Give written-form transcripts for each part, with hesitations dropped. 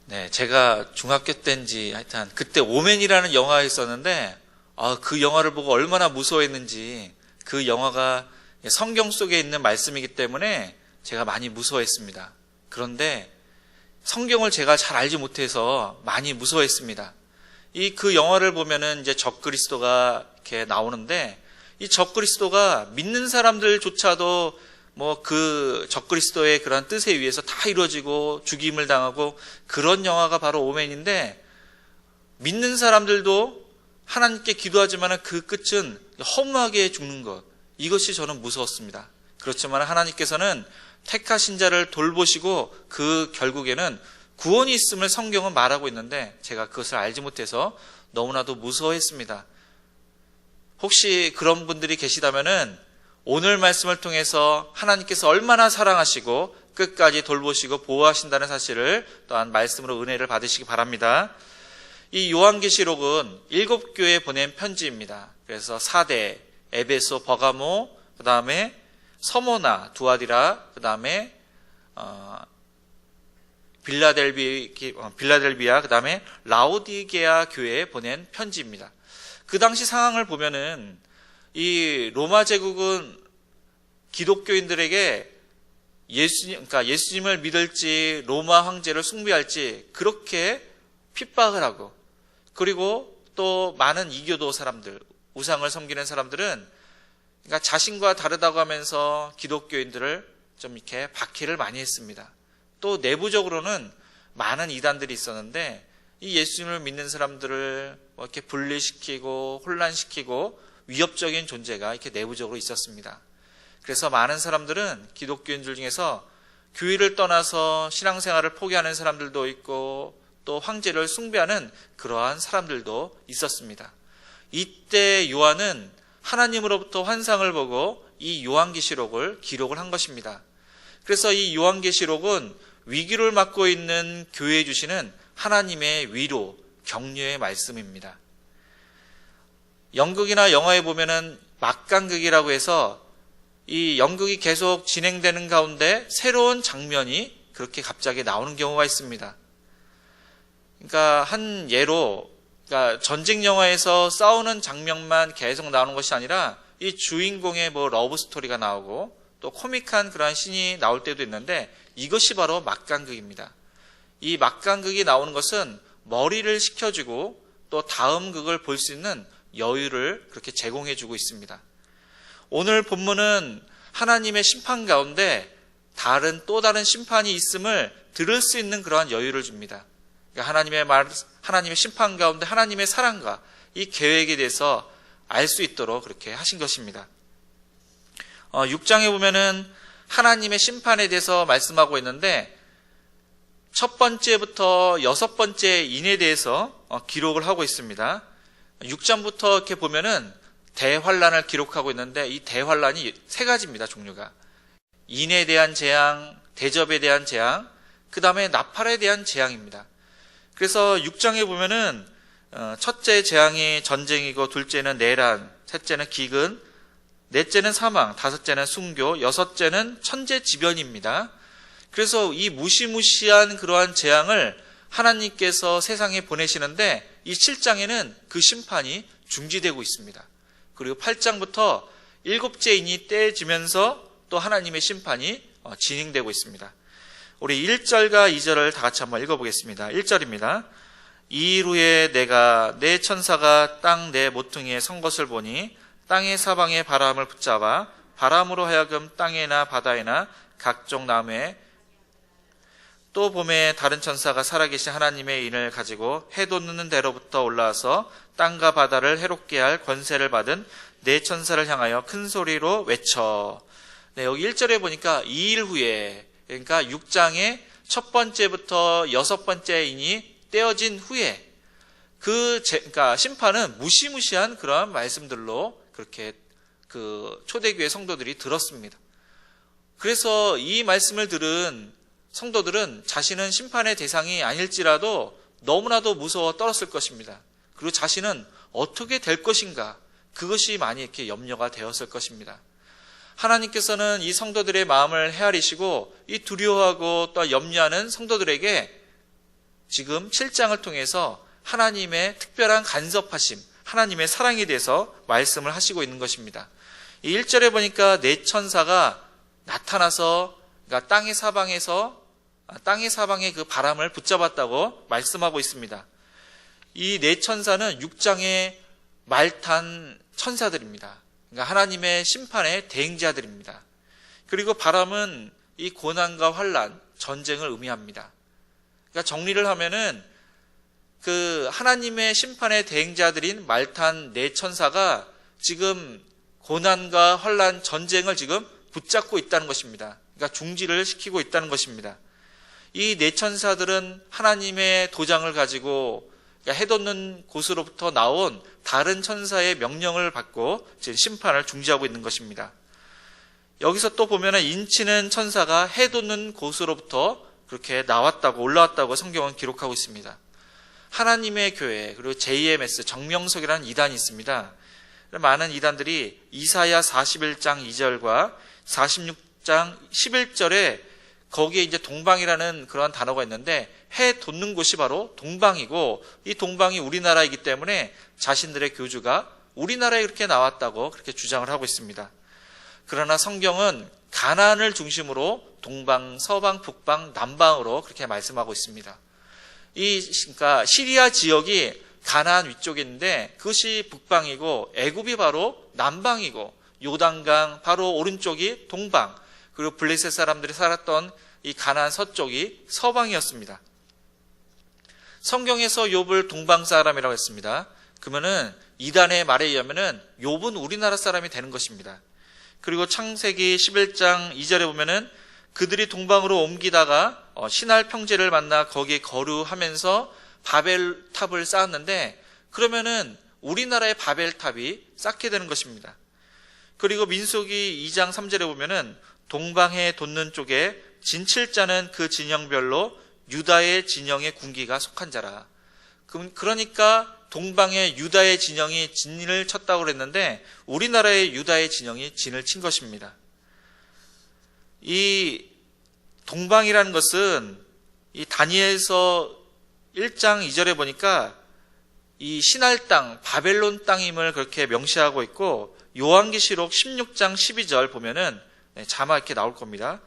네, 제가 중학교 때인지 하여튼 그때 오맨이라는 영화가 있었는데 그 영화를 보고 얼마나 무서워했는지, 그 영화가 성경 속에 있는 말씀이기 때문에 제가 많이 무서워했습니다. 그런데 성경을 제가 잘 알지 못해서 많이 무서워했습니다. 그 영화를 보면은 이제 적그리스도가 이렇게 나오는데, 이 적그리스도가 믿는 사람들조차도 뭐 그 적그리스도의 그런 뜻에 의해서 다 이루어지고 죽임을 당하고, 그런 영화가 바로 오맨인데, 믿는 사람들도 하나님께 기도하지만 그 끝은 허무하게 죽는 것, 이것이 저는 무서웠습니다. 그렇지만 하나님께서는 택하신 자를 돌보시고 그 결국에는 구원이 있음을 성경은 말하고 있는데, 제가 그것을 알지 못해서 너무나도 무서워했습니다. 혹시 그런 분들이 계시다면은 오늘 말씀을 통해서 하나님께서 얼마나 사랑하시고 끝까지 돌보시고 보호하신다는 사실을 또한 말씀으로 은혜를 받으시기 바랍니다. 이 요한계시록은 7교회에 보낸 편지입니다. 그래서 사대, 에베소, 버가모, 그 다음에 서모나, 두아디라, 그 다음에 빌라델비아, 그 다음에 라오디게아 교회에 보낸 편지입니다. 그 당시 상황을 보면은 이 로마 제국은 기독교인들에게 예수님을 믿을지 로마 황제를 숭배할지 그렇게 핍박을 하고, 그리고 또 많은 이교도 사람들, 우상을 섬기는 사람들은 그러니까 자신과 다르다고 하면서 기독교인들을 좀 이렇게 박해를 많이 했습니다. 또 내부적으로는 많은 이단들이 있었는데, 이 예수님을 믿는 사람들을 이렇게 분리시키고 혼란시키고 위협적인 존재가 이렇게 내부적으로 있었습니다. 그래서 많은 사람들은 기독교인들 중에서 교회를 떠나서 신앙생활을 포기하는 사람들도 있고, 또 황제를 숭배하는 그러한 사람들도 있었습니다. 이때 요한은 하나님으로부터 환상을 보고 이 요한계시록을 기록을 한 것입니다. 그래서 이 요한계시록은 위기를 맞고 있는 교회에 주시는 하나님의 위로, 격려의 말씀입니다. 연극이나 영화에 보면은 막강극이라고 해서 이 연극이 계속 진행되는 가운데 새로운 장면이 그렇게 갑자기 나오는 경우가 있습니다. 그러니까 한 예로, 그러니까 전쟁 영화에서 싸우는 장면만 계속 나오는 것이 아니라 이 주인공의 뭐 러브 스토리가 나오고 또 코믹한 그러한 씬이 나올 때도 있는데, 이것이 바로 막강극입니다. 이 막강극이 나오는 것은 머리를 식혀주고 또 다음 극을 볼 수 있는 여유를 그렇게 제공해주고 있습니다. 오늘 본문은 하나님의 심판 가운데 또 다른 심판이 있음을 들을 수 있는 그러한 여유를 줍니다. 그러니까 하나님의 심판 가운데 하나님의 사랑과 이 계획에 대해서 알 수 있도록 그렇게 하신 것입니다. 6장에 보면은 하나님의 심판에 대해서 말씀하고 있는데, 첫 번째부터 6번째 인에 대해서 기록을 하고 있습니다. 6장부터 이렇게 보면은 대환란을 기록하고 있는데, 이 대환란이 3가지입니다, 종류가. 인에 대한 재앙, 대접에 대한 재앙, 그 다음에 나팔에 대한 재앙입니다. 그래서 6장에 보면은 첫째 재앙이 전쟁이고, 둘째는 내란, 셋째는 기근, 넷째는 사망, 다섯째는 순교, 여섯째는 천재지변입니다. 그래서 이 무시무시한 그러한 재앙을 하나님께서 세상에 보내시는데, 이 7장에는 그 심판이 중지되고 있습니다. 그리고 8장부터 7째 인이 떼지면서 또 하나님의 심판이 진행되고 있습니다. 우리 1절과 2절을 다 같이 한번 읽어보겠습니다. 1절입니다. 이 일 후에 내가 내 천사가 땅 내 모퉁이에 선 것을 보니 땅의 사방에 바람을 붙잡아 바람으로 하여금 땅에나 바다에나 각종 나무에, 또 봄에 다른 천사가 살아계신 하나님의 인을 가지고 해 돋는 데로부터 올라와서 땅과 바다를 해롭게 할 권세를 받은 네 천사를 향하여 큰 소리로 외쳐. 네, 여기 1절에 보니까 이 일 후에, 그러니까 6장의 첫 번째부터 6번째 인이 떼어진 후에 그러니까 심판은 무시무시한 그런 말씀들로 그렇게 그 초대교회 성도들이 들었습니다. 그래서 이 말씀을 들은 성도들은 자신은 심판의 대상이 아닐지라도 너무나도 무서워 떨었을 것입니다. 그리고 자신은 어떻게 될 것인가, 그것이 많이 이렇게 염려가 되었을 것입니다. 하나님께서는 이 성도들의 마음을 헤아리시고 이 두려워하고 또 염려하는 성도들에게 지금 7장을 통해서 하나님의 특별한 간섭하심, 하나님의 사랑에 대해서 말씀을 하시고 있는 것입니다. 이 1절에 보니까 네 천사가 나타나서 그러니까 땅의 사방의 그 바람을 붙잡았다고 말씀하고 있습니다. 이 네 천사는 6장의 말탄 천사들입니다. 그러니까 하나님의 심판의 대행자들입니다. 그리고 바람은 이 고난과 환난, 전쟁을 의미합니다. 그러니까 정리를 하면은 그 하나님의 심판의 대행자들인 말탄 네 천사가 지금 고난과 환난, 전쟁을 지금 붙잡고 있다는 것입니다. 그러니까 중지를 시키고 있다는 것입니다. 이 네 천사들은 하나님의 도장을 가지고 그러니까 해돋는 곳으로부터 나온 다른 천사의 명령을 받고 지금 심판을 중지하고 있는 것입니다. 여기서 또 보면은 인치는 천사가 해돋는 곳으로부터 그렇게 나왔다고 올라왔다고 성경은 기록하고 있습니다. 하나님의 교회 그리고 JMS 정명석이라는 이단이 있습니다. 많은 이단들이 이사야 41장 2절과 46장 11절에 거기에 이제 동방이라는 그런 단어가 있는데 해 돋는 곳이 바로 동방이고 이 동방이 우리나라이기 때문에 자신들의 교주가 우리나라에 그렇게 나왔다고 그렇게 주장을 하고 있습니다. 그러나 성경은 가나안을 중심으로 동방, 서방, 북방, 남방으로 그렇게 말씀하고 있습니다. 그러니까 시리아 지역이 가나안 위쪽에 있는데 그것이 북방이고 애굽이 바로 남방이고 요단강 바로 오른쪽이 동방 그리고 블레셋 사람들이 살았던 이 가나안 서쪽이 서방이었습니다. 성경에서 욥을 동방 사람이라고 했습니다. 그러면은 이단의 말에 의하면은 욥은 우리나라 사람이 되는 것입니다. 그리고 창세기 11장 2절에 보면은 그들이 동방으로 옮기다가 신할 평지를 만나 거기에 거류하면서 바벨탑을 쌓았는데 그러면은 우리나라의 바벨탑이 쌓게 되는 것입니다. 그리고 민수기 2장 3절에 보면은 동방에 돋는 쪽에 진칠자는 그 진영별로 유다의 진영의 군기가 속한 자라. 그러니까 동방의 유다의 진영이 진을 쳤다고 그랬는데 우리나라의 유다의 진영이 진을 친 것입니다. 이 동방이라는 것은 이 다니엘서 1장 2절에 보니까 이 신할 땅, 바벨론 땅임을 그렇게 명시하고 있고 요한계시록 16장 12절 보면은 자막 이렇게 나올 겁니다.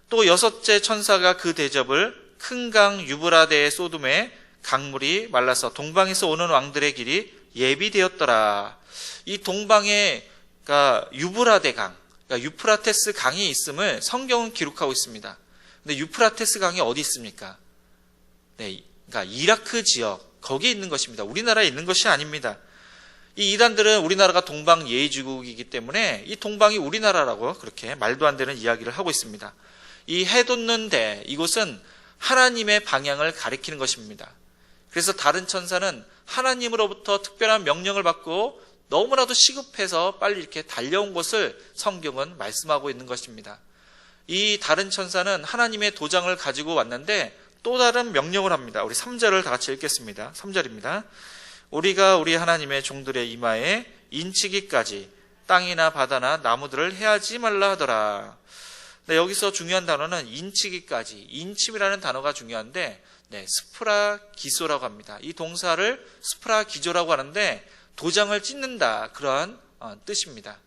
또 여섯째 천사가 그 대접을 큰 강 유브라데의 소돔에 강물이 말라서 동방에서 오는 왕들의 길이 예비되었더라. 이 동방에 그러니까 유브라데 강, 그러니까 유프라테스 강이 있음을 성경은 기록하고 있습니다. 근데 유프라테스 강이 어디 있습니까? 네, 그러니까 이라크 지역 거기에 있는 것입니다. 우리나라에 있는 것이 아닙니다. 이 이단들은 우리나라가 동방 예의주국이기 때문에 이 동방이 우리나라라고 그렇게 말도 안 되는 이야기를 하고 있습니다. 이 해돋는 데 이곳은 하나님의 방향을 가리키는 것입니다. 그래서 다른 천사는 하나님으로부터 특별한 명령을 받고 너무나도 시급해서 빨리 이렇게 달려온 것을 성경은 말씀하고 있는 것입니다. 이 다른 천사는 하나님의 도장을 가지고 왔는데 또 다른 명령을 합니다. 우리 3절을 다 같이 읽겠습니다. 3절입니다. 우리가 우리 하나님의 종들의 이마에 인치기까지 땅이나 바다나 나무들을 해하지 말라 하더라. 네, 여기서 중요한 단어는 인치기까지, 인침이라는 단어가 중요한데 스프라기소라고 합니다. 이 동사를 스프라기조라고 하는데 도장을 찢는다 그러한 뜻입니다.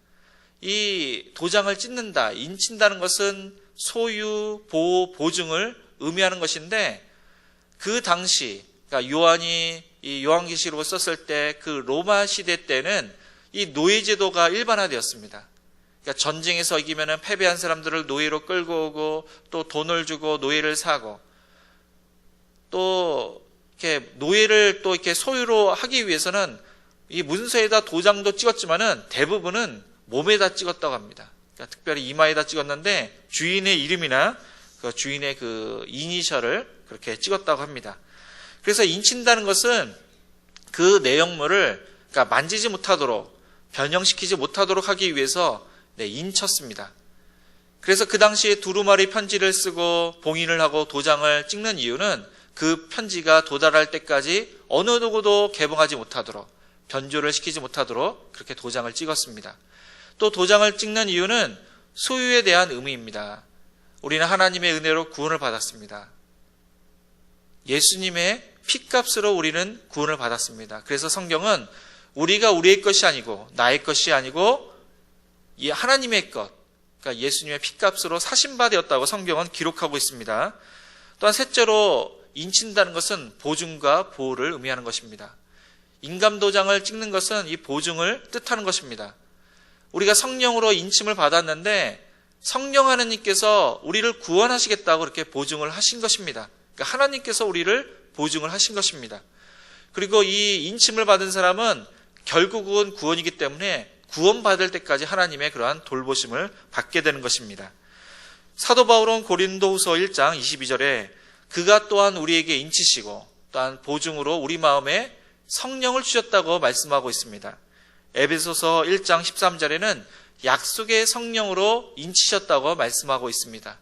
이 도장을 찢는다, 인친다는 것은 소유, 보호, 보증을 의미하는 것인데 그 당시 그러니까 요한이 이 요한계시록을 썼을 때 그 로마 시대 때는 이 노예제도가 일반화되었습니다. 그러니까 전쟁에서 이기면은 패배한 사람들을 노예로 끌고 오고 또 돈을 주고 노예를 사고 또 이렇게 노예를 또 이렇게 소유로 하기 위해서는 이 문서에다 도장도 찍었지만은 대부분은 몸에다 찍었다고 합니다. 그러니까 특별히 이마에다 찍었는데 주인의 이름이나 그 주인의 그 이니셜을 그렇게 찍었다고 합니다. 그래서 인친다는 것은 그 내용물을 그러니까 만지지 못하도록 변형시키지 못하도록 하기 위해서 인쳤습니다. 그래서 그 당시에 두루마리 편지를 쓰고 봉인을 하고 도장을 찍는 이유는 그 편지가 도달할 때까지 어느 누구도 개봉하지 못하도록 변조를 시키지 못하도록 그렇게 도장을 찍었습니다. 또 도장을 찍는 이유는 소유에 대한 의미입니다. 우리는 하나님의 은혜로 구원을 받았습니다. 예수님의 피값으로 우리는 구원을 받았습니다. 그래서 성경은 우리가 우리의 것이 아니고 나의 것이 아니고 이 하나님의 것, 그러니까 예수님의 피값으로 사신바 되었다고 성경은 기록하고 있습니다. 또한 셋째로 인친다는 것은 보증과 보호를 의미하는 것입니다. 인감도장을 찍는 것은 이 보증을 뜻하는 것입니다. 우리가 성령으로 인침을 받았는데 성령 하나님께서 우리를 구원하시겠다고 그렇게 보증을 하신 것입니다. 그러니까 하나님께서 우리를 보증을 하신 것입니다. 그리고 이 인침을 받은 사람은 결국은 구원이기 때문에 구원받을 때까지 하나님의 그러한 돌보심을 받게 되는 것입니다. 사도 바울은 고린도후서 1장 22절에 그가 또한 우리에게 인치시고 또한 보증으로 우리 마음에 성령을 주셨다고 말씀하고 있습니다. 에베소서 1장 13절에는 약속의 성령으로 인치셨다고 말씀하고 있습니다.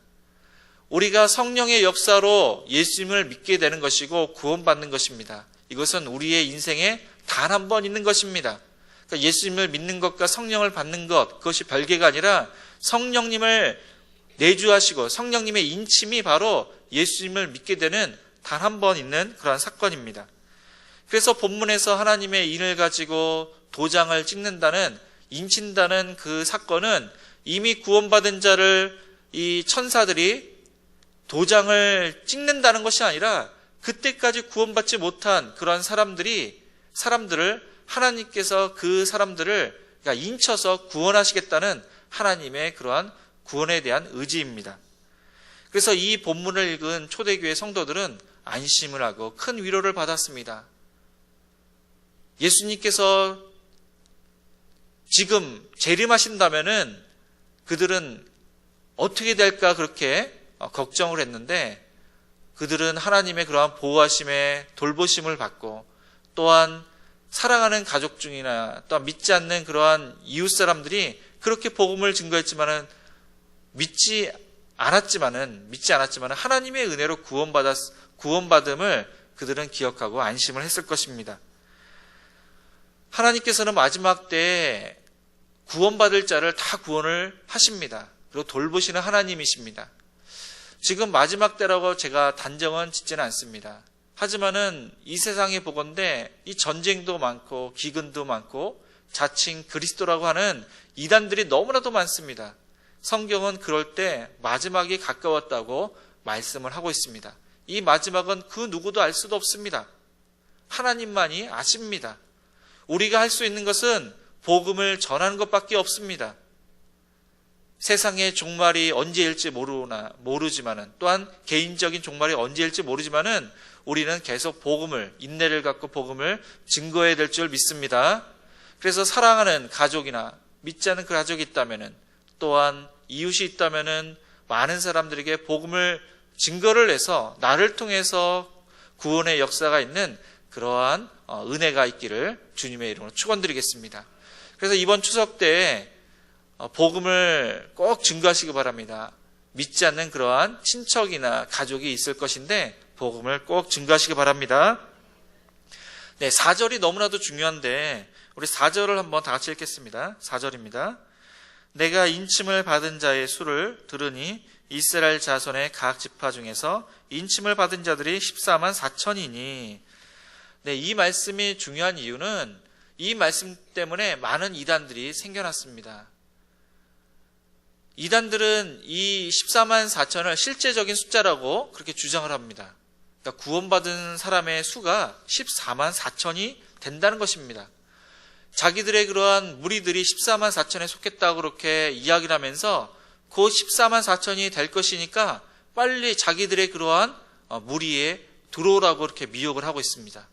우리가 성령의 역사로 예수님을 믿게 되는 것이고 구원받는 것입니다. 이것은 우리의 인생에 단 한 번 있는 것입니다. 그러니까 예수님을 믿는 것과 성령을 받는 것, 그것이 별개가 아니라 성령님을 내주하시고 성령님의 인침이 바로 예수님을 믿게 되는 단 한 번 있는 그러한 사건입니다. 그래서 본문에서 하나님의 인을 가지고 도장을 찍는다는, 인친다는 그 사건은 이미 구원받은 자를 이 천사들이 도장을 찍는다는 것이 아니라 그때까지 구원받지 못한 그러한 사람들을 하나님께서 그 사람들을 그러니까 인쳐서 구원하시겠다는 하나님의 그러한 구원에 대한 의지입니다. 그래서 이 본문을 읽은 초대교회 성도들은 안심을 하고 큰 위로를 받았습니다. 예수님께서 지금 재림하신다면은 그들은 어떻게 될까 그렇게 걱정을 했는데 그들은 하나님의 그러한 보호하심에 돌보심을 받고 또한 사랑하는 가족 중이나 또한 믿지 않는 그러한 이웃 사람들이 그렇게 복음을 증거했지만은 믿지 않았지만은 하나님의 은혜로 구원받음을 그들은 기억하고 안심을 했을 것입니다. 하나님께서는 마지막 때에 구원받을 자를 다 구원을 하십니다. 그리고 돌보시는 하나님이십니다. 지금 마지막 때라고 제가 단정은 짓지는 않습니다. 하지만은 이 세상의 보건대 이 전쟁도 많고 기근도 많고 자칭 그리스도라고 하는 이단들이 너무나도 많습니다. 성경은 그럴 때 마지막이 가까웠다고 말씀을 하고 있습니다. 이 마지막은 그 누구도 알 수도 없습니다. 하나님만이 아십니다. 우리가 할 수 있는 것은 복음을 전하는 것밖에 없습니다. 세상의 종말이 언제일지 모르지만은 또한 개인적인 종말이 언제일지 모르지만은 우리는 계속 인내를 갖고 복음을 증거해야 될 줄 믿습니다. 그래서 사랑하는 가족이나 믿지 않는 그 가족이 있다면은 또한 이웃이 있다면은 많은 사람들에게 복음을 증거를 해서 나를 통해서 구원의 역사가 있는 그러한 은혜가 있기를 주님의 이름으로 축원드리겠습니다. 그래서 이번 추석 때에 복음을 꼭 증거하시기 바랍니다. 믿지 않는 그러한 친척이나 가족이 있을 것인데 복음을 꼭 증거하시기 바랍니다. 네, 4절이 너무나도 중요한데 우리 4절을 한번 다 같이 읽겠습니다. 4절입니다. 내가 인침을 받은 자의 수를 들으니 이스라엘 자손의 각 지파 중에서 인침을 받은 자들이 14만 4천이니 네, 이 말씀이 중요한 이유는 이 말씀 때문에 많은 이단들이 생겨났습니다. 이단들은 이 14만 4천을 실제적인 숫자라고 그렇게 주장을 합니다. 그러니까 구원받은 사람의 수가 14만 4천이 된다는 것입니다. 자기들의 그러한 무리들이 14만 4천에 속했다고 그렇게 이야기를 하면서 그 14만 4천이 될 것이니까 빨리 자기들의 그러한 무리에 들어오라고 이렇게 미혹을 하고 있습니다.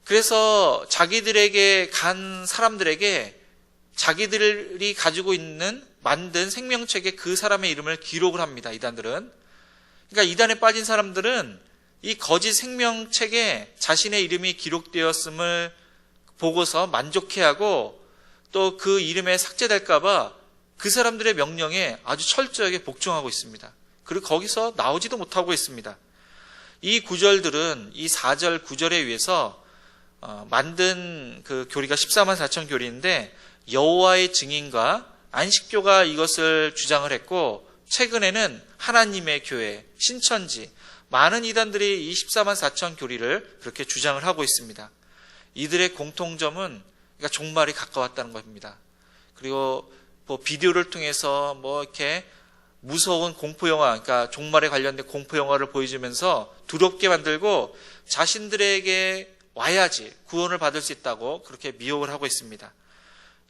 그래서 자기들에게 간 사람들에게 자기들이 가지고 있는 만든 생명책에 그 사람의 이름을 기록을 합니다. 이단들은. 그러니까 이단에 빠진 사람들은 이 거짓 생명책에 자신의 이름이 기록되었음을 보고서 만족해하고 또 그 이름에 삭제될까봐 그 사람들의 명령에 아주 철저하게 복종하고 있습니다. 그리고 거기서 나오지도 못하고 있습니다. 이 구절들은 이 4절 9절에 의해서 만든 그 교리가 14만 4천 교리인데 여호와의 증인과 안식교가 이것을 주장을 했고 최근에는 하나님의 교회, 신천지, 많은 이단들이 이 14만 4천 교리를 그렇게 주장을 하고 있습니다. 이들의 공통점은 그러니까 종말이 가까웠다는 겁니다. 그리고 뭐 비디오를 통해서 뭐 이렇게 무서운 공포영화, 그러니까 종말에 관련된 공포영화를 보여주면서 두렵게 만들고 자신들에게 와야지 구원을 받을 수 있다고 그렇게 미혹을 하고 있습니다.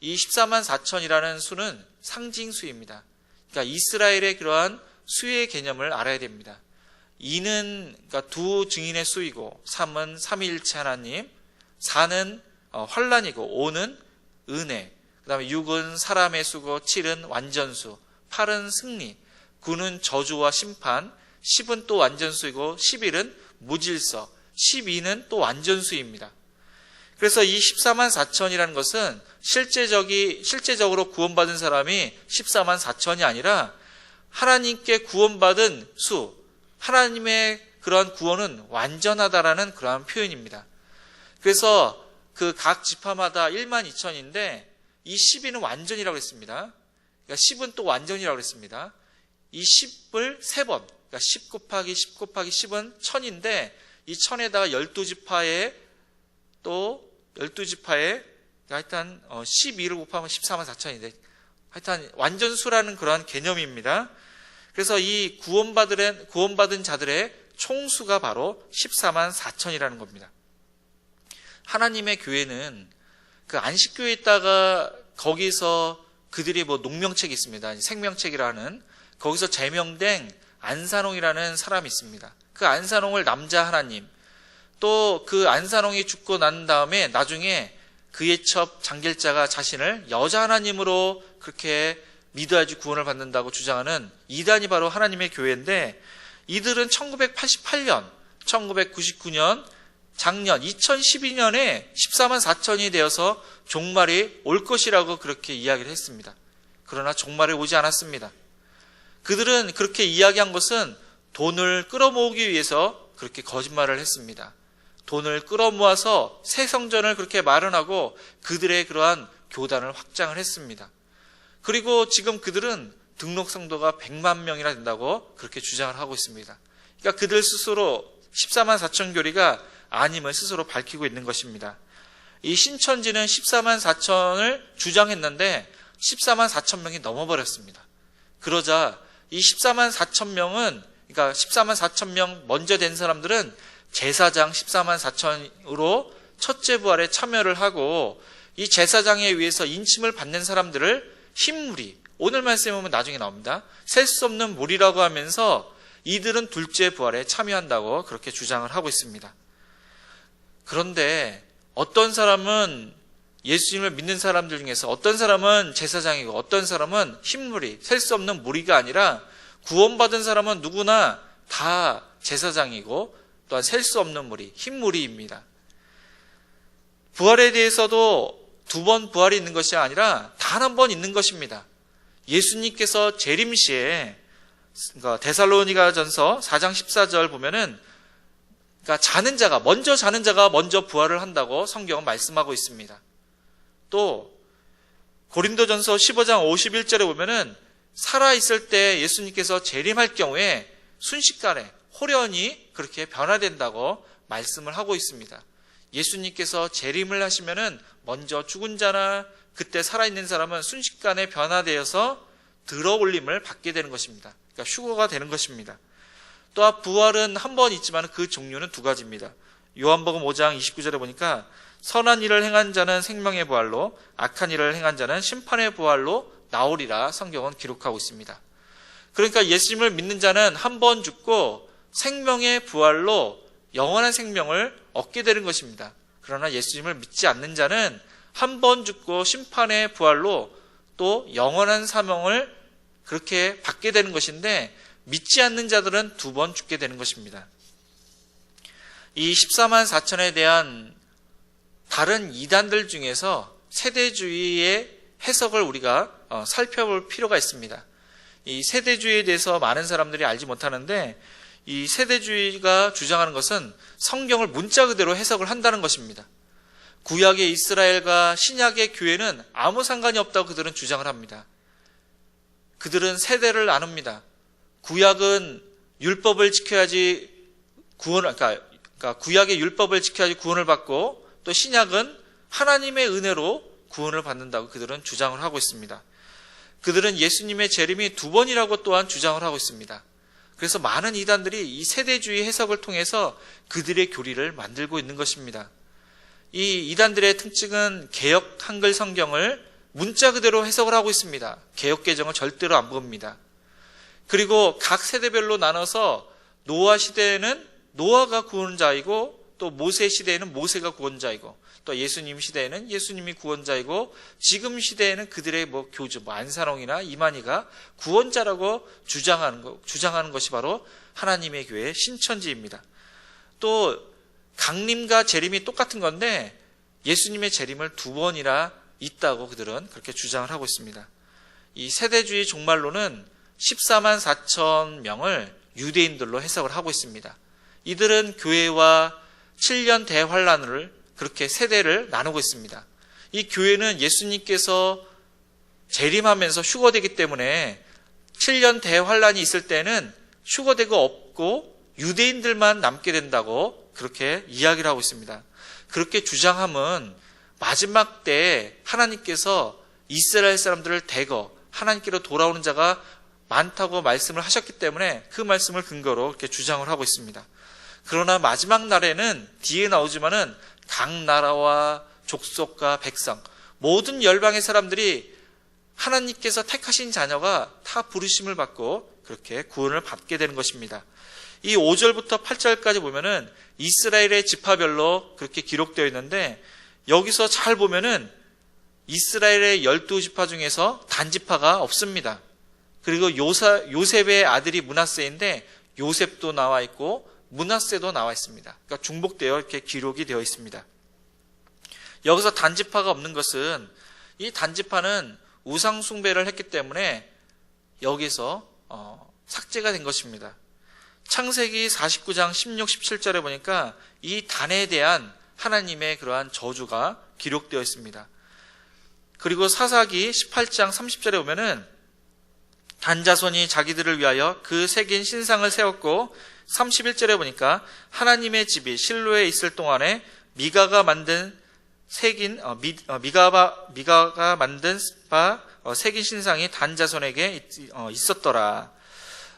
이 14만 4천이라는 수는 상징수입니다. 그러니까 이스라엘의 그러한 수의 개념을 알아야 됩니다. 2는 그러니까 두 증인의 수이고, 3은 삼위일체 하나님, 4는 환란이고, 5는 은혜, 그 다음에 6은 사람의 수고, 7은 완전수, 8은 승리, 9는 저주와 심판, 10은 또 완전수이고, 11은 무질서, 12는 또 완전수입니다. 그래서 이 14만 4천이라는 것은 실제적으로 구원받은 사람이 14만 4천이 아니라 하나님께 구원받은 수, 하나님의 그러한 구원은 완전하다라는 그러한 표현입니다. 그래서 그 각 지파마다 1만 2천인데 이 12는 완전이라고 했습니다. 그러니까 10은 또 완전이라고 했습니다. 이 10을 3번, 그러니까 10 곱하기 10 곱하기 10은 1000인데 이 1000에다가 12지파에 또 12지파에 하여튼 12를 곱하면 14만 4천인데 하여튼 완전수라는 그러한 개념입니다. 그래서 이 구원받은 자들의 총수가 바로 14만 4천이라는 겁니다. 하나님의 교회는 그 안식교에 있다가 거기서 그들이 뭐 농명책이 있습니다. 생명책이라는 거기서 제명된 안산홍이라는 사람이 있습니다. 그 안산홍을 남자 하나님, 또 그 안산홍이 죽고 난 다음에 나중에 그의 첩 장길자가 자신을 여자 하나님으로 그렇게 믿어야지 구원을 받는다고 주장하는 이단이 바로 하나님의 교회인데, 이들은 1988년, 1999년, 작년 2012년에 14만 4천이 되어서 종말이 올 것이라고 그렇게 이야기를 했습니다. 그러나 종말이 오지 않았습니다. 그들은 그렇게 이야기한 것은 돈을 끌어모으기 위해서 그렇게 거짓말을 했습니다. 돈을 끌어모아서 새 성전을 그렇게 마련하고 그들의 그러한 교단을 확장을 했습니다. 그리고 지금 그들은 등록 성도가 100만 명이나 된다고 그렇게 주장을 하고 있습니다. 그러니까 그들 스스로 14만 4천 교리가 아님을 스스로 밝히고 있는 것입니다. 이 신천지는 14만 4천을 주장했는데 14만 4천 명이 넘어버렸습니다. 그러자 이 14만 4천 명은, 그러니까 14만 4천 명 먼저 된 사람들은 제사장 14만 4천으로 첫째 부활에 참여를 하고, 이 제사장에 의해서 인침을 받는 사람들을 흰무리, 오늘 말씀에 보면 나중에 나옵니다. 셀 수 없는 무리라고 하면서 이들은 둘째 부활에 참여한다고 그렇게 주장을 하고 있습니다. 그런데 어떤 사람은 예수님을 믿는 사람들 중에서 어떤 사람은 제사장이고 어떤 사람은 흰무리, 셀 수 없는 무리가 아니라 구원받은 사람은 누구나 다 제사장이고 또한 셀 수 없는 무리, 흰무리입니다. 부활에 대해서도 2번 부활이 있는 것이 아니라 단 한 번 있는 것입니다. 예수님께서 재림시에, 그러니까 데살로니가 전서 4장 14절 보면은, 그러니까 먼저 자는 자가 먼저 부활을 한다고 성경은 말씀하고 있습니다. 또 고린도전서 15장 51절에 보면은 살아있을 때 예수님께서 재림할 경우에 순식간에 호련히 그렇게 변화된다고 말씀을 하고 있습니다. 예수님께서 재림을 하시면은 먼저 죽은 자나 그때 살아있는 사람은 순식간에 변화되어서 들어올림을 받게 되는 것입니다. 그러니까 휴거가 되는 것입니다. 또한 부활은 한 번 있지만 그 종류는 2가지입니다. 요한복음 5장 29절에 보니까 선한 일을 행한 자는 생명의 부활로, 악한 일을 행한 자는 심판의 부활로 나오리라 성경은 기록하고 있습니다. 그러니까 예수님을 믿는 자는 한 번 죽고 생명의 부활로 영원한 생명을 얻게 되는 것입니다. 그러나 예수님을 믿지 않는 자는 한 번 죽고 심판의 부활로 또 영원한 사명을 그렇게 받게 되는 것인데, 믿지 않는 자들은 2번 죽게 되는 것입니다. 이 14만 4천에 대한 다른 이단들 중에서 세대주의의 해석을 우리가 살펴볼 필요가 있습니다. 이 세대주의에 대해서 많은 사람들이 알지 못하는데, 이 세대주의가 주장하는 것은 성경을 문자 그대로 해석을 한다는 것입니다. 구약의 이스라엘과 신약의 교회는 아무 상관이 없다고 그들은 주장을 합니다. 그들은 세대를 나눕니다. 구약은 율법을 지켜야지 그러니까 구약의 율법을 지켜야지 구원을 받고, 또 신약은 하나님의 은혜로 구원을 받는다고 그들은 주장을 하고 있습니다. 그들은 예수님의 재림이 2번이라고 또한 주장을 하고 있습니다. 그래서 많은 이단들이 이 세대주의 해석을 통해서 그들의 교리를 만들고 있는 것입니다. 이 이단들의 특징은 개역 한글 성경을 문자 그대로 해석을 하고 있습니다. 개역 개정을 절대로 안 봅니다. 그리고 각 세대별로 나눠서 노아 시대에는 노아가 구원자이고, 또 모세 시대에는 모세가 구원자이고, 또 예수님 시대에는 예수님이 구원자이고, 지금 시대에는 그들의 교주 안사롱이나 이만희가 구원자라고 주장하는 것이 바로 하나님의 교회 신천지입니다. 또 강림과 재림이 똑같은 건데 예수님의 재림을 2번이나 있다고 그들은 그렇게 주장을 하고 있습니다. 이 세대주의 종말론은 14만 4천 명을 유대인들로 해석을 하고 있습니다. 이들은 교회와 7년 대환란을 그렇게 세대를 나누고 있습니다. 이 교회는 예수님께서 재림하면서 휴거되기 때문에 7년 대환란이 있을 때는 휴거되고 없고 유대인들만 남게 된다고 그렇게 이야기를 하고 있습니다. 그렇게 주장함은 마지막 때에 하나님께서 이스라엘 사람들을 대거 하나님께로 돌아오는 자가 많다고 말씀을 하셨기 때문에 그 말씀을 근거로 이렇게 주장을 하고 있습니다. 그러나 마지막 날에는 뒤에 나오지만은 각 나라와 족속과 백성, 모든 열방의 사람들이 하나님께서 택하신 자녀가 다 부르심을 받고 그렇게 구원을 받게 되는 것입니다. 이 5절부터 8절까지 보면은 이스라엘의 지파별로 그렇게 기록되어 있는데, 여기서 잘 보면은 이스라엘의 12지파 중에서 단지파가 없습니다. 그리고 요셉의 아들이 므낫세인데 요셉도 나와 있고 므낫세도 나와 있습니다. 그러니까 중복되어 이렇게 기록이 되어 있습니다. 여기서 단지파가 없는 것은 이 단지파는 우상 숭배를 했기 때문에 여기서 삭제가 된 것입니다. 창세기 49장 16, 17절에 보니까 이 단에 대한 하나님의 그러한 저주가 기록되어 있습니다. 그리고 사사기 18장 30절에 보면은 단 자손이 자기들을 위하여 그 새긴 신상을 세웠고, 31절에 보니까 하나님의 집이 실로에 있을 동안에 미가가 만든 새긴 신상이 단 자손에게 있었더라.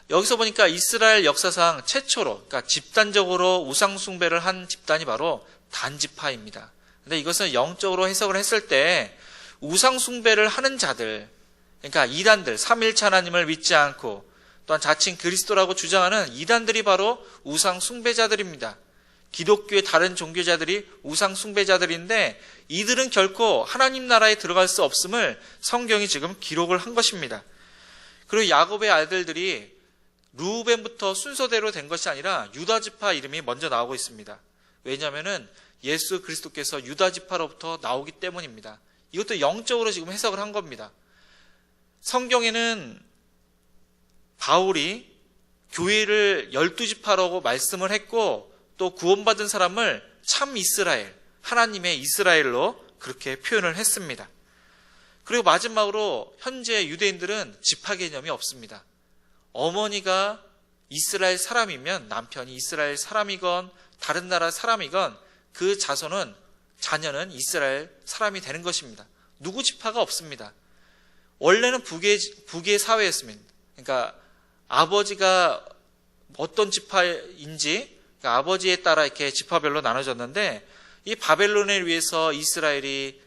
여기서 보니까 이스라엘 역사상 최초로, 그러니까 집단적으로 우상 숭배를 한 집단이 바로 단지파입니다. 근데 이것은 영적으로 해석을 했을 때 우상 숭배를 하는 자들, 그러니까 이단들, 삼일체 하나님을 믿지 않고 또한 자칭 그리스도라고 주장하는 이단들이 바로 우상 숭배자들입니다. 기독교의 다른 종교자들이 우상 숭배자들인데 이들은 결코 하나님 나라에 들어갈 수 없음을 성경이 지금 기록을 한 것입니다. 그리고 야곱의 아들들이 루벤부터 순서대로 된 것이 아니라 유다지파 이름이 먼저 나오고 있습니다. 왜냐하면 예수 그리스도께서 유다지파로부터 나오기 때문입니다. 이것도 영적으로 지금 해석을 한 겁니다. 성경에는 바울이 교회를 12지파라고 말씀을 했고, 또 구원받은 사람을 참 이스라엘, 하나님의 이스라엘로 그렇게 표현을 했습니다. 그리고 마지막으로 현재 유대인들은 지파 개념이 없습니다. 어머니가 이스라엘 사람이면 남편이 이스라엘 사람이건 다른 나라 사람이건 그 자녀는 이스라엘 사람이 되는 것입니다. 누구 지파가 없습니다. 원래는 북의 사회였습니다. 그러니까 아버지가 어떤 지파인지, 그러니까 아버지에 따라 이렇게 지파별로 나눠졌는데, 이 바벨론에 의해서 이스라엘이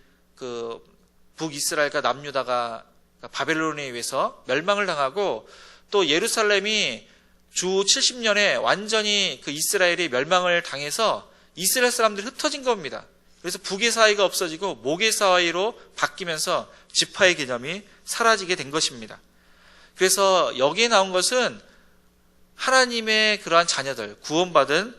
북이스라엘과 남유다가 바벨론에 의해서 멸망을 당하고, 또 예루살렘이 주 70년에 완전히 그 이스라엘이 멸망을 당해서 이스라엘 사람들이 흩어진 겁니다. 그래서 북의 사회가 없어지고 목의 사회로 바뀌면서 지파의 개념이 사라지게 된 것입니다. 그래서 여기에 나온 것은 하나님의 그러한 자녀들, 구원받은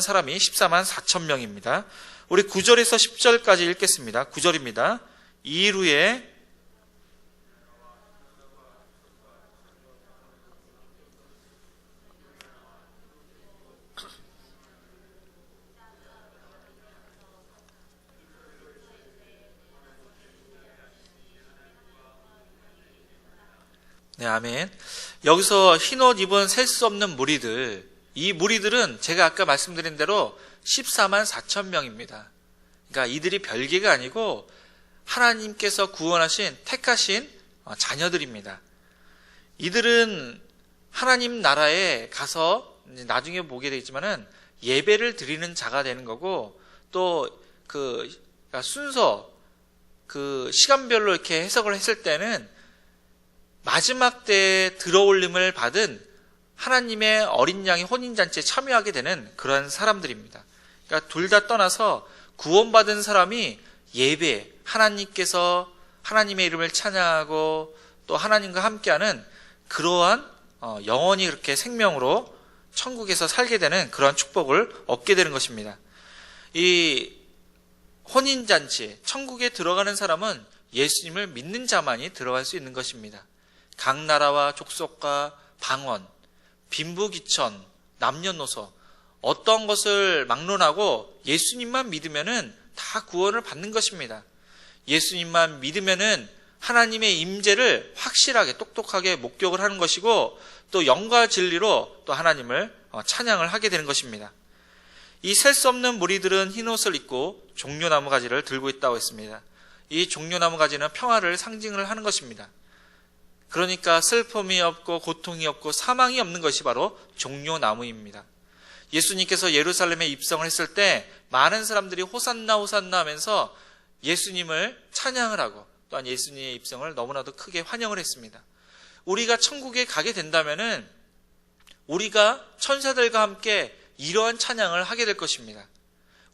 사람이 14만 4천 명입니다. 우리 9절에서 10절까지 읽겠습니다. 9절입니다. 이후에 네, 아멘. 여기서 흰옷 입은 셀 수 없는 무리들, 이 무리들은 제가 아까 말씀드린 대로 14만 4천 명입니다. 그러니까 이들이 별개가 아니고 하나님께서 구원하신 택하신 자녀들입니다. 이들은 하나님 나라에 가서 나중에 보게 되겠지만은 예배를 드리는 자가 되는 거고, 또 그러니까 순서 시간별로 이렇게 해석을 했을 때는 마지막 때에 들어올림을 받은 하나님의 어린 양의 혼인잔치에 참여하게 되는 그런 사람들입니다. 그러니까 둘 다 떠나서 구원받은 사람이 예배, 하나님께서 하나님의 이름을 찬양하고 또 하나님과 함께하는 그러한 영원히 그렇게 생명으로 천국에서 살게 되는 그러한 축복을 얻게 되는 것입니다. 이 혼인잔치, 천국에 들어가는 사람은 예수님을 믿는 자만이 들어갈 수 있는 것입니다. 각 나라와 족속과 방언, 빈부귀천, 남녀노소 어떤 것을 막론하고 예수님만 믿으면은 다 구원을 받는 것입니다. 예수님만 믿으면은 하나님의 임재를 확실하게 똑똑하게 목격을 하는 것이고, 또 영과 진리로 또 하나님을 찬양을 하게 되는 것입니다. 이 셀 수 없는 무리들은 흰옷을 입고 종려나무 가지를 들고 있다고 했습니다. 이 종려나무 가지는 평화를 상징을 하는 것입니다. 그러니까 슬픔이 없고 고통이 없고 사망이 없는 것이 바로 종려나무입니다. 예수님께서 예루살렘에 입성을 했을 때 많은 사람들이 호산나 호산나 하면서 예수님을 찬양을 하고 또한 예수님의 입성을 너무나도 크게 환영을 했습니다. 우리가 천국에 가게 된다면은 우리가 천사들과 함께 이러한 찬양을 하게 될 것입니다.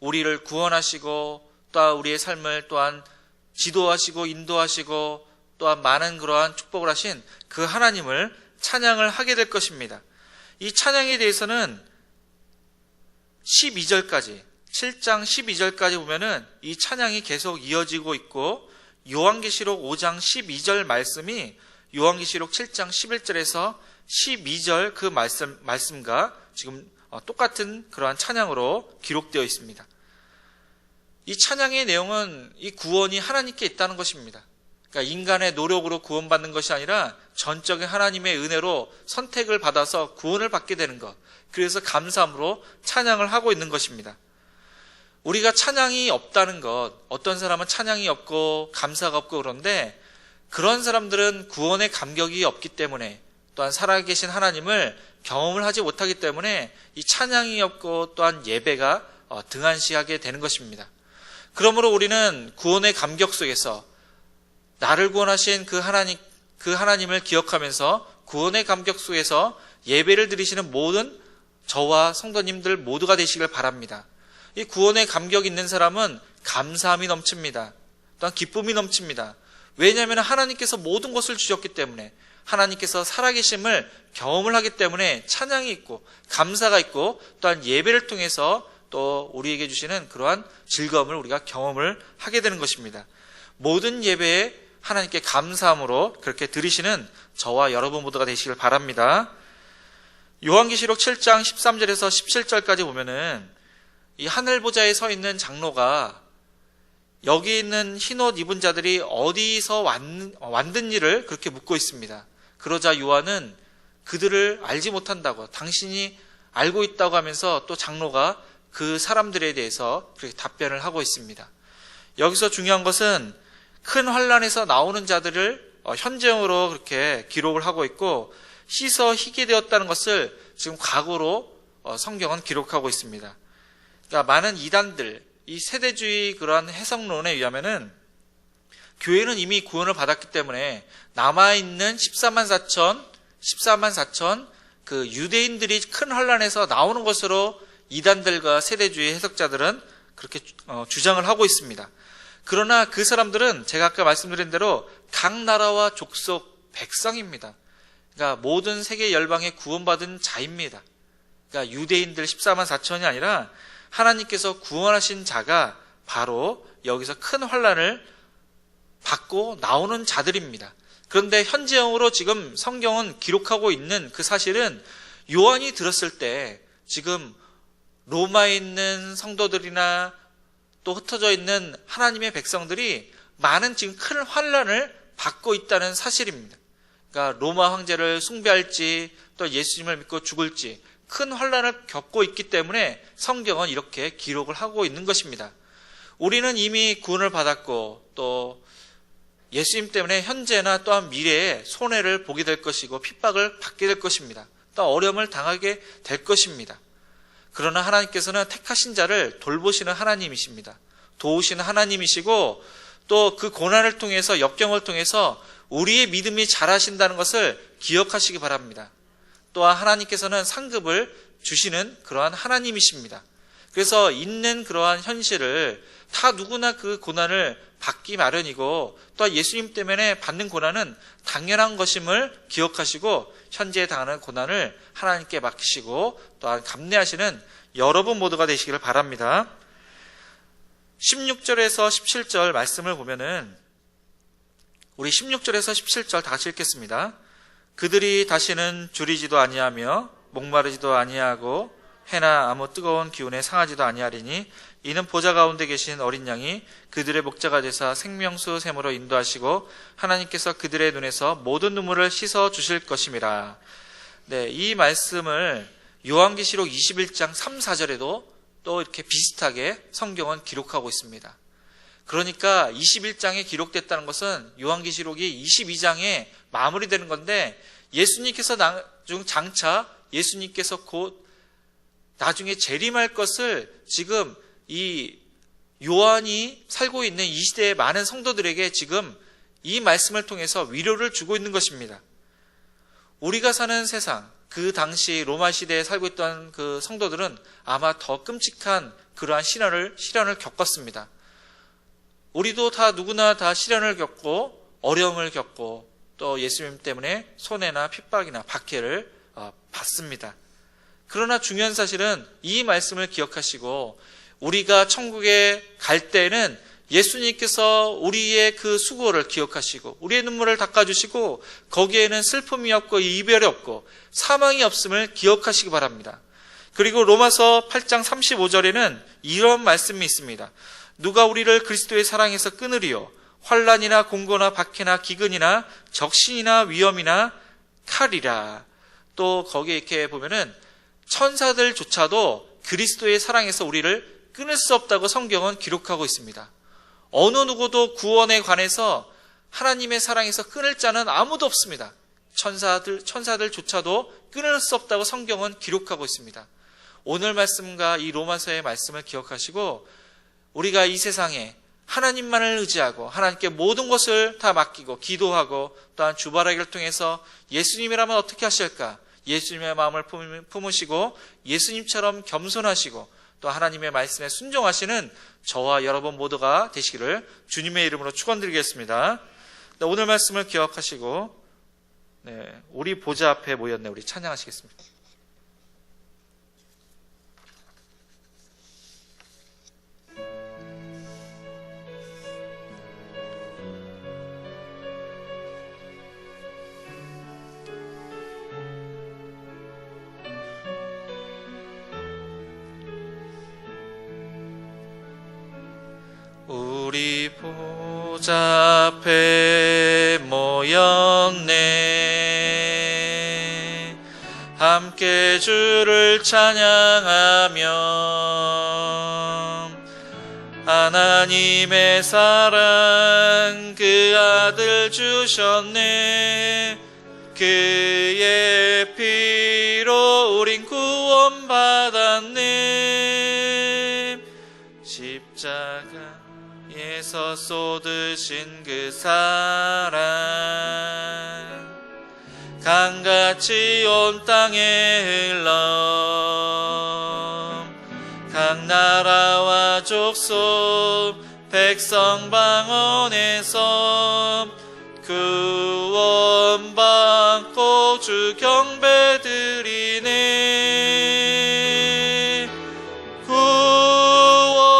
우리를 구원하시고 또한 우리의 삶을 또한 지도하시고 인도하시고 또한 많은 그러한 축복을 하신 그 하나님을 찬양을 하게 될 것입니다. 이 찬양에 대해서는 12절까지 7장 12절까지 보면은 이 찬양이 계속 이어지고 있고, 요한계시록 5장 12절 말씀이 요한계시록 7장 11절에서 12절 그 말씀과 지금 똑같은 그러한 찬양으로 기록되어 있습니다. 이 찬양의 내용은 이 구원이 하나님께 있다는 것입니다. 그러니까 인간의 노력으로 구원받는 것이 아니라 전적인 하나님의 은혜로 선택을 받아서 구원을 받게 되는 것, 그래서 감사함으로 찬양을 하고 있는 것입니다. 우리가 찬양이 없다는 것, 어떤 사람은 찬양이 없고 감사가 없고 그런데 그런 사람들은 구원의 감격이 없기 때문에, 또한 살아계신 하나님을 경험을 하지 못하기 때문에 이 찬양이 없고 또한 예배가 등한시하게 되는 것입니다. 그러므로 우리는 구원의 감격 속에서 나를 구원하신 그 하나님을 기억하면서 구원의 감격 속에서 예배를 드리시는 모든 저와 성도님들 모두가 되시길 바랍니다. 이 구원의 감격이 있는 사람은 감사함이 넘칩니다. 또한 기쁨이 넘칩니다. 왜냐하면 하나님께서 모든 것을 주셨기 때문에, 하나님께서 살아계심을 경험을 하기 때문에 찬양이 있고 감사가 있고, 또한 예배를 통해서 또 우리에게 주시는 그러한 즐거움을 우리가 경험을 하게 되는 것입니다. 모든 예배에 하나님께 감사함으로 그렇게 드리시는 저와 여러분 모두가 되시길 바랍니다. 요한계시록 7장 13절에서 17절까지 보면은 이 하늘보좌에 서 있는 장로가 여기 있는 흰옷 입은 자들이 어디서 왔든 일을 그렇게 묻고 있습니다. 그러자 요한은 그들을 알지 못한다고, 당신이 알고 있다고 하면서 또 장로가 그 사람들에 대해서 그렇게 답변을 하고 있습니다. 여기서 중요한 것은 큰 환란에서 나오는 자들을 현재형으로 그렇게 기록을 하고 있고, 씻어 희게 되었다는 것을 지금 과거로 성경은 기록하고 있습니다. 그러니까 많은 이단들, 이 세대주의 그러한 해석론에 의하면은 교회는 이미 구원을 받았기 때문에 남아있는 14만 4천 그 유대인들이 큰 환란에서 나오는 것으로 이단들과 세대주의 해석자들은 그렇게 주장을 하고 있습니다. 그러나 그 사람들은 제가 아까 말씀드린 대로 각 나라와 족속 백성입니다. 그러니까 모든 세계 열방에 구원받은 자입니다. 그러니까 유대인들 14만 4천이 아니라 하나님께서 구원하신 자가 바로 여기서 큰 환란을 받고 나오는 자들입니다. 그런데 현재형으로 지금 성경은 기록하고 있는 그 사실은 요한이 들었을 때 지금 로마에 있는 성도들이나 또 흩어져 있는 하나님의 백성들이 많은 지금 큰 환란을 받고 있다는 사실입니다. 그러니까 로마 황제를 숭배할지 또 예수님을 믿고 죽을지 큰 환난을 겪고 있기 때문에 성경은 이렇게 기록을 하고 있는 것입니다. 우리는 이미 구원을 받았고 또 예수님 때문에 현재나 또한 미래에 손해를 보게 될 것이고 핍박을 받게 될 것입니다. 또 어려움을 당하게 될 것입니다. 그러나 하나님께서는 택하신 자를 돌보시는 하나님이십니다. 도우시는 하나님이시고 또 그 고난을 통해서 역경을 통해서 우리의 믿음이 자라신다는 것을 기억하시기 바랍니다. 또한 하나님께서는 상급을 주시는 그러한 하나님이십니다. 그래서 있는 그러한 현실을 다 누구나 그 고난을 받기 마련이고 또 예수님 때문에 받는 고난은 당연한 것임을 기억하시고 현재 당하는 고난을 하나님께 맡기시고 또한 감내하시는 여러분 모두가 되시기를 바랍니다. 16절에서 17절 말씀을 보면은 우리 16절에서 17절 다 같이 읽겠습니다. 그들이 다시는 줄이지도 아니하며 목마르지도 아니하고 해나 아무 뜨거운 기운에 상하지도 아니하리니 이는 보좌 가운데 계신 어린 양이 그들의 목자가 되사 생명수 샘으로 인도하시고 하나님께서 그들의 눈에서 모든 눈물을 씻어 주실 것임이라. 네, 이 말씀을 요한계시록 21장 3, 4절에도 또 이렇게 비슷하게 성경은 기록하고 있습니다. 그러니까 21장에 기록됐다는 것은 요한계시록이 22장에 마무리되는 건데 예수님께서 장차 예수님께서 곧 나중에 재림할 것을 지금 이 요한이 살고 있는 이 시대의 많은 성도들에게 지금 이 말씀을 통해서 위로를 주고 있는 것입니다. 우리가 사는 세상, 그 당시 로마 시대에 살고 있던 그 성도들은 아마 더 끔찍한 그러한 시련을 겪었습니다. 우리도 다 누구나 다 시련을 겪고 어려움을 겪고 또 예수님 때문에 손해나 핍박이나 박해를 받습니다. 그러나 중요한 사실은 이 말씀을 기억하시고 우리가 천국에 갈 때는 예수님께서 우리의 그 수고를 기억하시고 우리의 눈물을 닦아주시고 거기에는 슬픔이 없고 이별이 없고 사망이 없음을 기억하시기 바랍니다. 그리고 로마서 8장 35절에는 이런 말씀이 있습니다. 누가 우리를 그리스도의 사랑에서 끊으리요? 환난이나 공고나 박해나 기근이나 적신이나 위험이나 칼이라. 또 거기에 이렇게 보면은 천사들조차도 그리스도의 사랑에서 우리를 끊을 수 없다고 성경은 기록하고 있습니다. 어느 누구도 구원에 관해서 하나님의 사랑에서 끊을 자는 아무도 없습니다. 천사들조차도 끊을 수 없다고 성경은 기록하고 있습니다. 오늘 말씀과 이 로마서의 말씀을 기억하시고 우리가 이 세상에 하나님만을 의지하고 하나님께 모든 것을 다 맡기고 기도하고 또한 주바라기를 통해서 예수님이라면 어떻게 하실까? 예수님의 마음을 품으시고 예수님처럼 겸손하시고 또 하나님의 말씀에 순종하시는 저와 여러분 모두가 되시기를 주님의 이름으로 축원드리겠습니다. 오늘 말씀을 기억하시고 우리 보좌 앞에 모였네. 우리 찬양하시겠습니다. 우리 보좌 앞에 모였네. 함께 주를 찬양하며 하나님의 사랑 그 아들 주셨네. 그의 피로 우린 구원받았네. 십자가에서 쏟으신 그 사랑 강같이 온 땅에 흘러 각 나라와 족속 백성 방언에서 구원받고 주 경배드리네.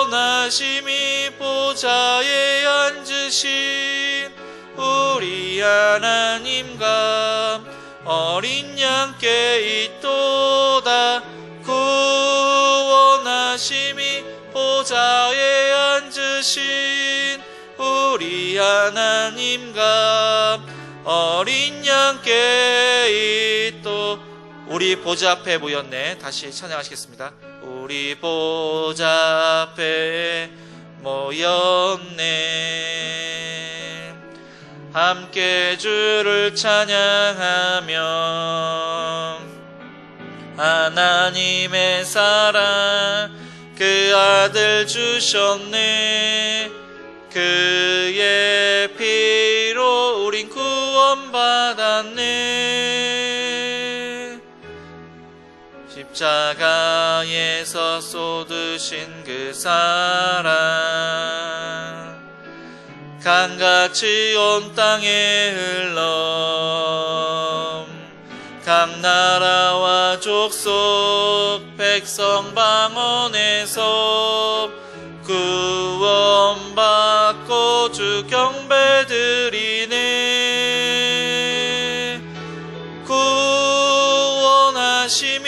구원하심이 보좌에 앉으신 우리 하나님과 어린 양께 있도다. 구원하심이 보좌에 앉으신 우리 하나님과 어린 양께 있도. 우리 보좌 앞에 모였네. 다시 찬양하시겠습니다. 우리 보좌 앞에 모였네. 함께 주를 찬양하며 하나님의 사랑 그 아들 주셨네. 그의 피로 우린 구원받았네. 십자가에서 쏟으신 그 사랑 강같이 온 땅에 흘러 각 나라와 족속 백성 방언에서 구원받고 주 경배드리네. 구원하심이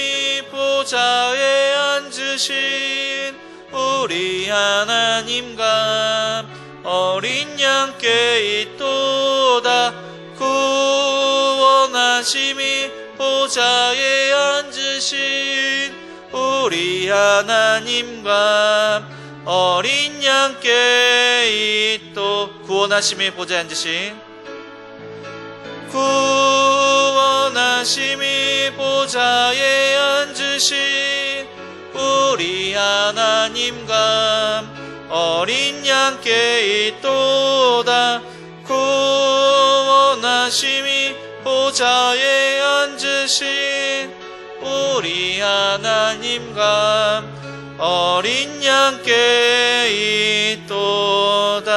보좌에 앉으신 우리 하나님과 어린 양께 있도다. 구원하심이 보좌에 앉으신 우리 하나님과 어린 양께 있도. 구원하심이 보좌에 앉으신 구원하심이 보좌에 앉으신 우리 하나님과 어린 양께 있도다. 구원하심이 보좌에 앉으신 우리 하나님과 어린 양께 있도다.